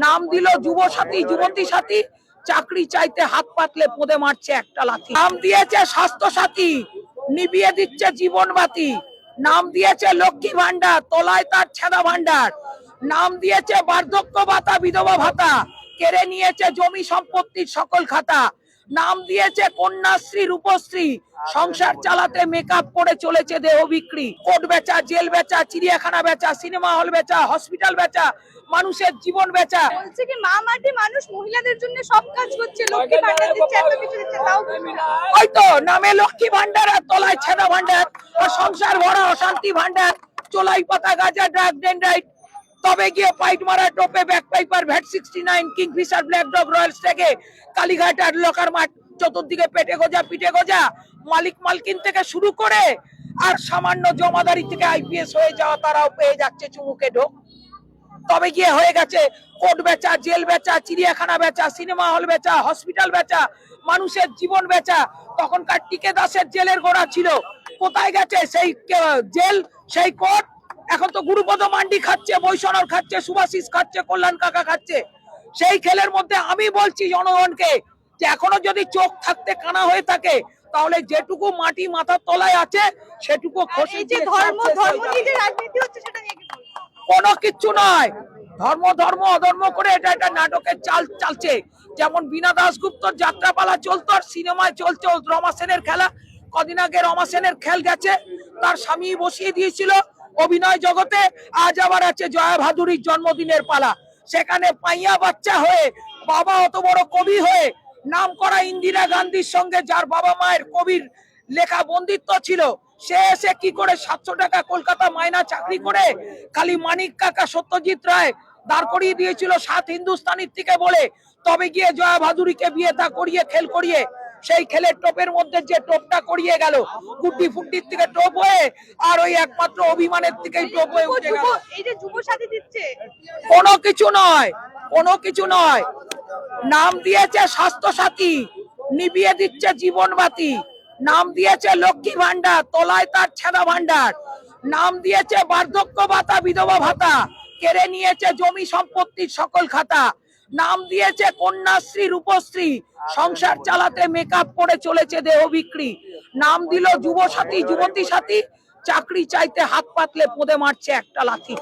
নাম দিল যুব সাথী যুবতী সাথী, চাকরি চাইতে হাত পাতলে পদে মারছে একটা লাথি। নাম দিয়েছে স্বাস্থ্য সাথী, নিবিয়ে দিচ্ছে জীবন বাতি। নাম দিয়েছে লক্ষ্মী ভান্ডার, তলায় তার ছেঁদা ভান্ডার। নাম দিয়েছে বার্ধক্য ভাতা বিধবা ভাতা, কেড়ে নিয়েছে জমি সম্পত্তির সকল খাতা। নাম দিয়েছে কন্যাশ্রী রূপশ্রী, সংসার চালাতে মেকআপ করে চলেছে দেহ বিক্রি। কোর্ট বেচা, জেল বেচা, চিড়িয়াখানা বেচা, সিনেমা হল বেচা, হসপিটাল বেচা, মানুষের জীবন বেচা। বলছে কি মা মাটি মানুষ মহিলাদের জন্য সব কাজ করছে, লক্ষ্মী ভান্ডার দিচ্ছে, এত কিছু দিচ্ছে, তাও হয়তো নামে লক্ষ্মী ভান্ডার আর তলায় ছেঁদা ভান্ডার, আর সংসার ভরা অশান্তি ভান্ডার। চোলাই পাতা গাঁজা ড্রাগ ডেন্ড্রাইট, তবে গিয়ে পাইট মারা টোপে ব্যাক piper VAT 69 Kingfisher Black Dog Royal স্টেগে কালীঘাট আর লোকার মাঠ, চতুর্দিকে পেটে গোজা পিঠে গোজা। মালিক মালকিন থেকে শুরু করে আর সামান্য জমাদারি থেকে আইপিএস হয়ে যাওয়া তারাও পেয়ে যাচ্ছে চুমুকে ঢোক। তবে গিয়ে হয়ে গেছে কোর্ট বেচা, জেল বেচা, চিড়িয়াখানা বেচা, সিনেমা হল বেচা, হসপিটাল বেচা, মানুষের জীবন বেচা। তখনকার টিকে দাসের জেলের গোড়া ছিল, কোথায় গেছে সেই জেল সেই কোর্ট? এখন তো গুরুপদ মান্ডি খাচ্ছে, বৈষ্ণব খাচ্ছে, সুভাষিস খাচ্ছে, কল্যাণ কাকা খাচ্ছে। সেই খেলের মধ্যে আমি বলছি জনগণকে যে এখনো যদি চোখ থাকতে কানা হয়ে থাকে, তাহলে যেটুকু মাটি মাথার তলায় আছে সেটুকু খসে যে ধর্ম ধর্ম নিয়ে যে রাজনীতি হচ্ছে সেটা নিয়ে কি বলবো? কোনো কিচ্ছু নয়। ধর্ম ধর্ম অধর্ম করে এটা একটা নাটকের চাল চালছে। যেমন বীণা দাশগুপ্তর যাত্রাপালা চলতো আর সিনেমায় চলছে রমা সেনের খেলা। কদিন আগে রমা সেনের খেল গেছে, তার স্বামী বসিয়ে দিয়েছিল অভিনয় জগতে। আজ আবার আছে জয়া ভাদুরীর জন্মদিনের পালা, সেখানে পাইয়া বাচ্চা হয়ে বাবা অত বড় কবি হয়ে নাম করা ইন্দিরা গান্ধীর সঙ্গে যার বাবা মায়ের কবির লেখা বন্দিত্ব ছিল, সে এসে কি করে 700 টাকা কলকাতা মাইনা চাকরি করে খালি মানিক কাকা সত্যজিৎ রায় দাঁড় করিয়ে দিয়েছিল 7 হিন্দুস্তানির থেকে বলে। তবে গিয়ে জয়া ভাদুরীকে বিয়ে থা করিয়ে খেল করিয়ে সেই খেলের টোপের মধ্যে যে টোপটা করিয়ে গেল, গুটি ফুটির থেকে টোপ হয়ে আর ওই একমাত্র অভিমানের থেকেই টোপ হয়ে উঠে গেল। এই যে যুব সাথী দিচ্ছে, কোনো কিছু নয়, কোনো কিছু নয়। নাম দিয়েছে স্বাস্থ্য সাথী, নিবিয়ে দিচ্ছে জীবন বাতি। নাম দিয়েছে লক্ষ্মী ভান্ডার, তলায় তার ছেঁদা ভান্ডার। নাম দিয়েছে বার্ধক্য ভাতা বিধবা ভাতা, কেড়ে নিয়েছে জমি সম্পত্তির সকল খাতা। নাম দিয়েছে কন্যাশ্রী রূপশ্রী, সংসার চালাতে মেকআপ করে চলেছে দেহ বিক্রি। নাম দিল যুব সাথী যুবতী সাথী, চাকরি চাইতে হাত পাতলে পদে মারছে একটা লাথি।